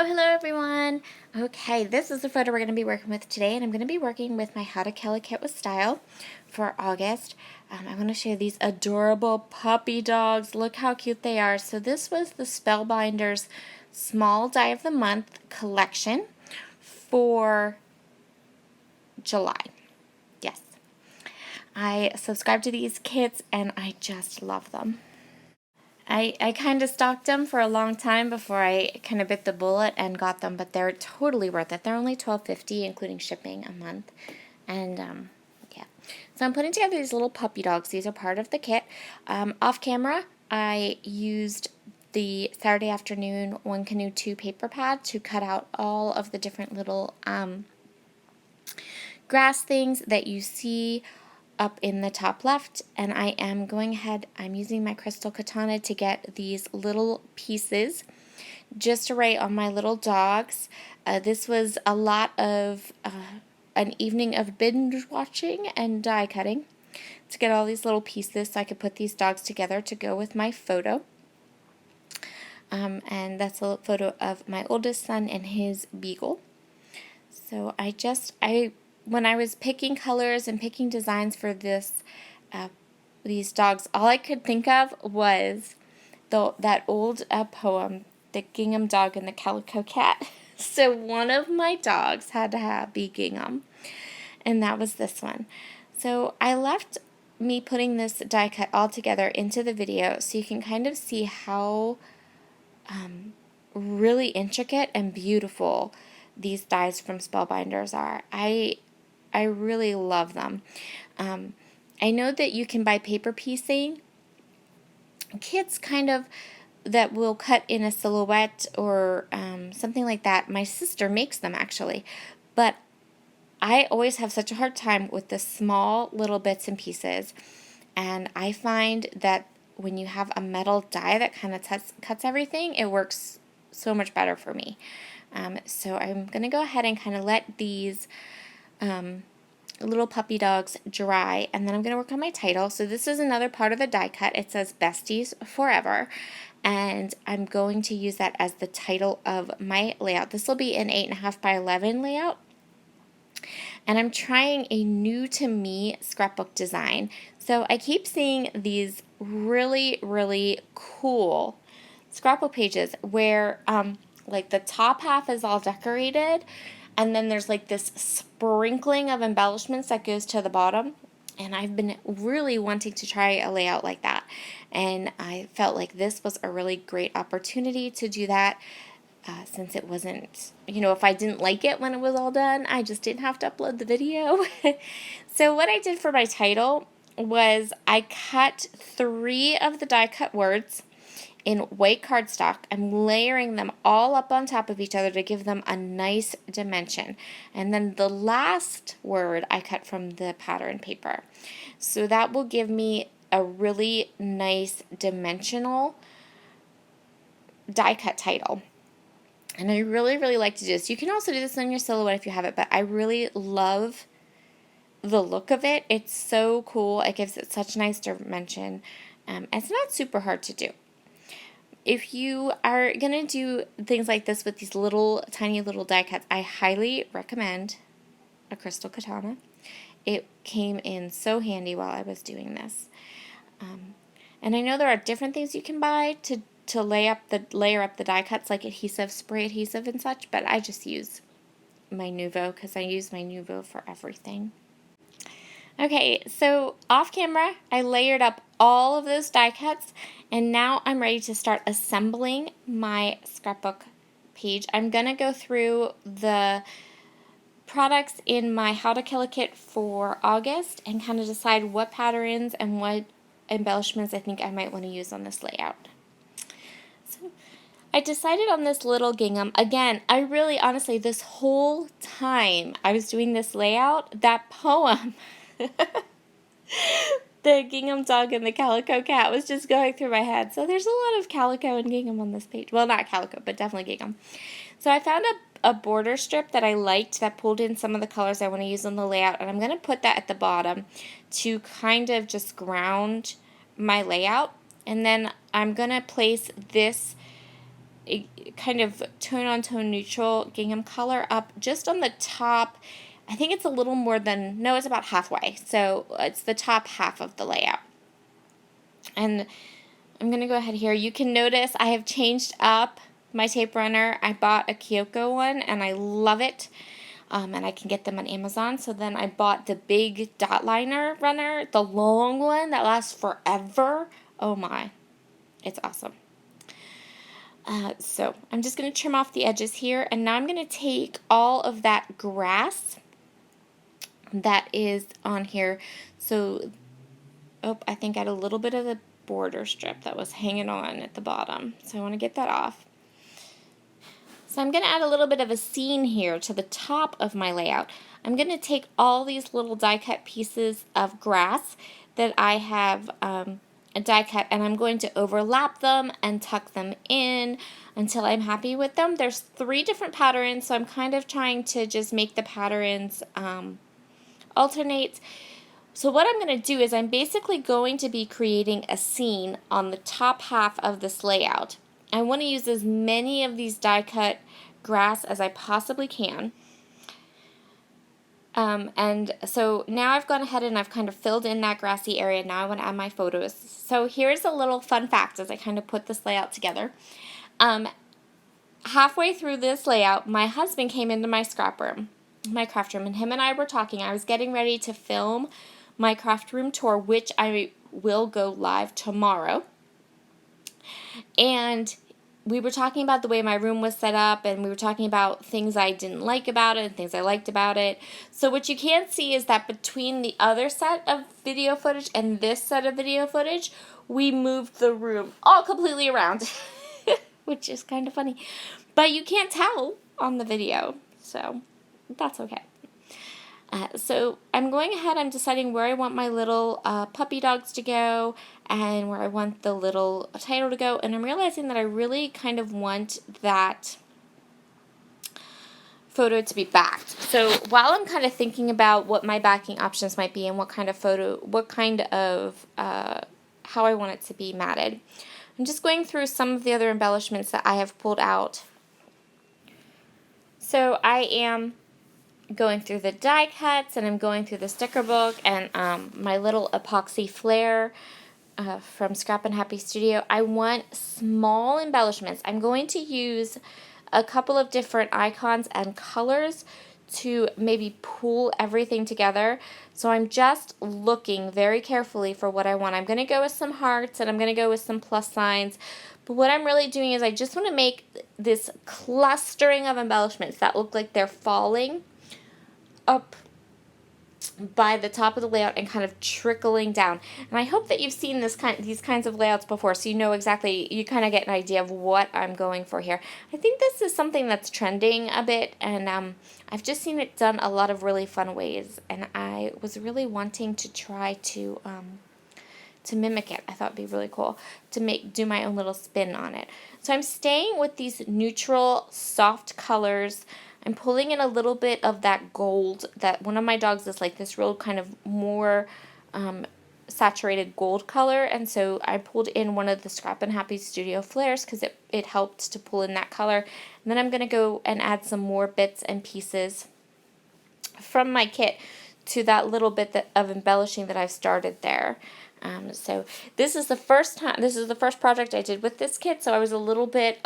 Hello everyone! Okay, this is the photo we're going to be working with today, and I'm going to be working with my H2KAKWS style for August. I want to show you these adorable puppy dogs. Look how cute they are. So this was the Spellbinders Small Die of the Month collection for July. Yes. I subscribed to these kits and I just love them. I kind of stalked them for a long time before I kind of bit the bullet and got them, but they're totally worth it. They're only $12.50, including shipping a month. And, yeah. So I'm putting together these little puppy dogs. These are part of the kit. Off camera, I used the Saturday afternoon One Canoe 2 paper pad to cut out all of the different little grass things that you see up in the top left, and I am going ahead, I'm using my crystal katana to get these little pieces just to write on my little dogs. This was a lot of an evening of binge watching and die cutting to get all these little pieces so I could put these dogs together to go with my photo. And that's a photo of my oldest son and his beagle. So when I was picking colors and picking designs for these dogs, all I could think of was that old poem, The Gingham Dog and the Calico Cat. So one of my dogs had to be Gingham, and that was this one. So I left me putting this die cut all together into the video so you can kind of see how really intricate and beautiful these dies from Spellbinders are. I really love them. I know that you can buy paper piecing kits kind of that will cut in a silhouette or something like that. My sister makes them actually, but I always have such a hard time with the small little bits and pieces, and I find that when you have a metal die that kind of cuts everything, it works so much better for me. So I'm going to go ahead and kind of let these little puppy dogs dry, and then I'm going to work on my title. So this is another part of the die cut. It says Besties Forever, and I'm going to use that as the title of my layout. This will be an 8.5 by 11 layout, and I'm trying a new to me scrapbook design. So I keep seeing these really, really cool scrapbook pages where like the top half is all decorated, and then there's like this sprinkling of embellishments that goes to the bottom. And I've been really wanting to try a layout like that. And I felt like this was a really great opportunity to do that since it wasn't, if I didn't like it when it was all done, I just didn't have to upload the video. So what I did for my title was I cut 3 of the die cut words in white cardstock. I'm layering them all up on top of each other to give them a nice dimension. And then the last word I cut from the pattern paper. So that will give me a really nice dimensional die cut title. And I really, really like to do this. You can also do this on your silhouette if you have it, but I really love the look of it. It's so cool. It gives it such nice dimension. It's not super hard to do. If you are going to do things like this with these tiny little die cuts, I highly recommend a crystal katana. It came in so handy while I was doing this. And I know there are different things you can buy to layer up the die cuts, like adhesive, spray adhesive and such, but I just use my Nuvo because I use my Nuvo for everything. Okay, so off camera, I layered up all of those die cuts, and now I'm ready to start assembling my scrapbook page. I'm going to go through the products in my How to Kill a Kit for August and kind of decide what patterns and what embellishments I think I might want to use on this layout. So I decided on this little gingham. Again, I really, honestly, this whole time I was doing this layout, that poem The Gingham Dog and the Calico Cat was just going through my head. So there's a lot of calico and gingham on this page. Well, not calico, but definitely gingham. So I found a border strip that I liked that pulled in some of the colors I want to use on the layout, and I'm going to put that at the bottom to kind of just ground my layout. And then I'm going to place this a kind of tone-on-tone neutral gingham color up just on the top. I think it's a little more than, no, it's about halfway. So it's the top half of the layout. And I'm going to go ahead here. You can notice I have changed up my tape runner. I bought a Kyoko one and I love it. And I can get them on Amazon. So then I bought the big dot liner runner, the long one that lasts forever. Oh my, it's awesome. So I'm just going to trim off the edges here, and now I'm going to take all of that grass that is on here. So, oh, I think I had a little bit of the border strip that was hanging on at the bottom. So I want to get that off. So I'm going to add a little bit of a scene here to the top of my layout. I'm going to take all these little die cut pieces of grass that I have a die cut, and I'm going to overlap them and tuck them in until I'm happy with them. There's 3 different patterns, so I'm kind of trying to just make the patterns alternate. So what I'm going to do is I'm basically going to be creating a scene on the top half of this layout. I want to use as many of these die cut grass as I possibly can. And so now I've gone ahead and I've kind of filled in that grassy area. Now I want to add my photos. So here's a little fun fact as I kind of put this layout together. Halfway through this layout, my husband came into my craft room, and him and I were talking. I was getting ready to film my craft room tour, which I will go live tomorrow. And we were talking about the way my room was set up, and we were talking about things I didn't like about it and things I liked about it. So what you can see is that between the other set of video footage and this set of video footage, we moved the room all completely around, which is kind of funny. But you can't tell on the video, so that's okay. So I'm going ahead, I'm deciding where I want my little puppy dogs to go and where I want the little title to go, and I'm realizing that I really kind of want that photo to be backed. So while I'm kind of thinking about what my backing options might be and what kind of how I want it to be matted, I'm just going through some of the other embellishments that I have pulled out. So I am going through the die cuts, and I'm going through the sticker book and my little epoxy flare from Scrap and Happy Studio. I want small embellishments. I'm going to use a couple of different icons and colors to maybe pull everything together. So I'm just looking very carefully for what I want. I'm going to go with some hearts, and I'm going to go with some plus signs. But what I'm really doing is I just want to make this clustering of embellishments that look like they're falling up by the top of the layout and kind of trickling down. And I hope that you've seen these kinds of layouts before, so you know exactly, you kind of get an idea of what I'm going for here. I think this is something that's trending a bit, and I've just seen it done a lot of really fun ways, and I was really wanting to try to mimic it. I thought it'd be really cool to do my own little spin on it. So I'm staying with these neutral, soft colors. I'm pulling in a little bit of that gold that one of my dogs is like this real kind of more saturated gold color, and so I pulled in one of the Scrap and Happy Studio flares because it helped to pull in that color. And then I'm going to go and add some more bits and pieces from my kit to that little bit of embellishing that I've started there. So this is the first project I did with this kit, so I was a little bit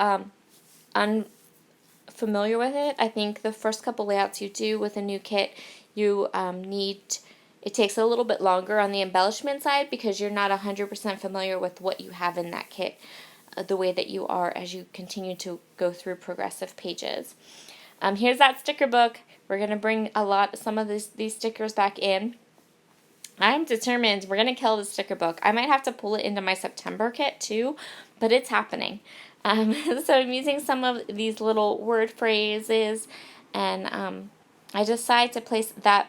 unfamiliar with it. I think the first couple layouts you do with a new kit, it takes a little bit longer on the embellishment side because you're not 100% familiar with what you have in that kit the way that you are as you continue to go through progressive pages. Here's that sticker book. We're going to bring some of these stickers back in. I'm determined we're going to kill the sticker book. I might have to pull it into my September kit too, but it's happening. So I'm using some of these little word phrases, and I decide to place that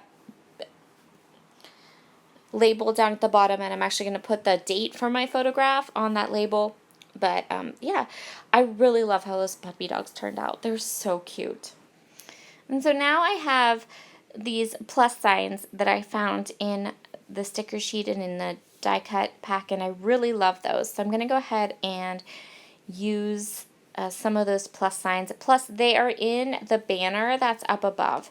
label down at the bottom, and I'm actually going to put the date for my photograph on that label. But yeah, I really love how those puppy dogs turned out. They're so cute. And so now I have these plus signs that I found in the sticker sheet and in the die cut pack, and I really love those. So I'm going to go ahead and use some of those plus signs. Plus, they are in the banner that's up above.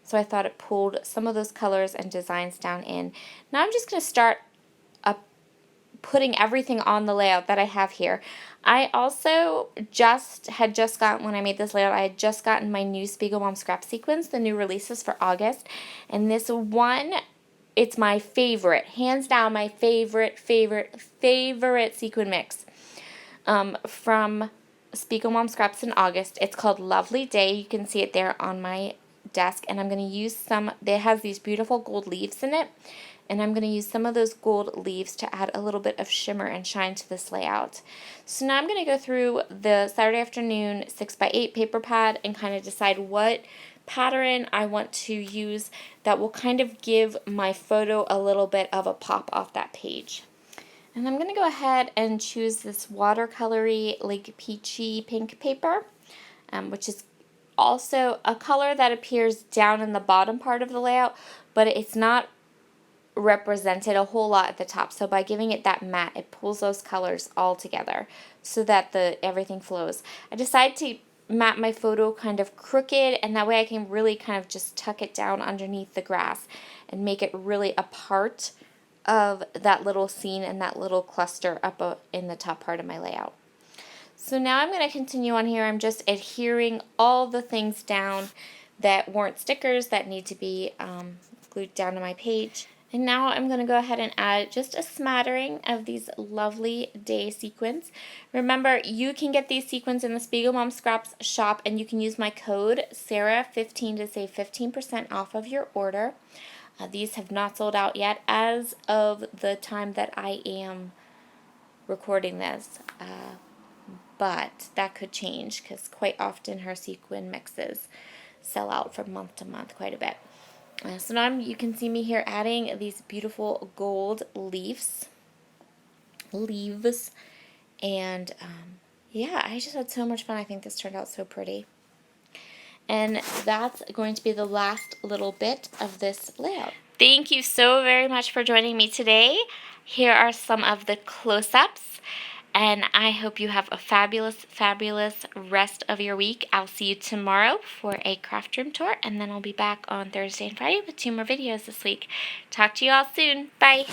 So I thought it pulled some of those colors and designs down in. Now I'm just going to start putting everything on the layout that I have here. I also had just gotten, when I made this layout, I had just gotten my new Spiegel Mom Scrap sequins, the new releases for August. And this one, it's my favorite, hands down my favorite sequin mix from Spiegel Mom Scraps in August. It's called Lovely Day. You can see it there on my desk. And I'm going to use some, it has these beautiful gold leaves in it. And I'm going to use some of those gold leaves to add a little bit of shimmer and shine to this layout. So now I'm going to go through the Saturday afternoon 6x8 paper pad and kind of decide what pattern I want to use that will kind of give my photo a little bit of a pop off that page. And I'm going to go ahead and choose this watercolory, like peachy pink paper, which is also a color that appears down in the bottom part of the layout, but it's not represented a whole lot at the top. So by giving it that matte, it pulls those colors all together so that everything flows. I decided to map my photo kind of crooked, and that way I can really kind of just tuck it down underneath the grass and make it really a part of that little scene and that little cluster up in the top part of my layout. So now I'm going to continue on here. I'm just adhering all the things down that weren't stickers that need to be glued down to my page. And now I'm going to go ahead and add just a smattering of these Lovely Day sequins. Remember, you can get these sequins in the Spiegel Mom Scraps shop, and you can use my code Sara15 to save 15% off of your order. These have not sold out yet as of the time that I am recording this, but that could change because quite often her sequin mixes sell out from month to month quite a bit. So now you can see me here adding these beautiful gold leaves, and yeah, I just had so much fun. I think this turned out so pretty. And that's going to be the last little bit of this layout. Thank you so very much for joining me today. Here are some of the close-ups, and I hope you have a fabulous rest of your week. I'll see you tomorrow for a craft room tour, and then I'll be back on Thursday and Friday with 2 more videos this week. Talk to you all soon. Bye.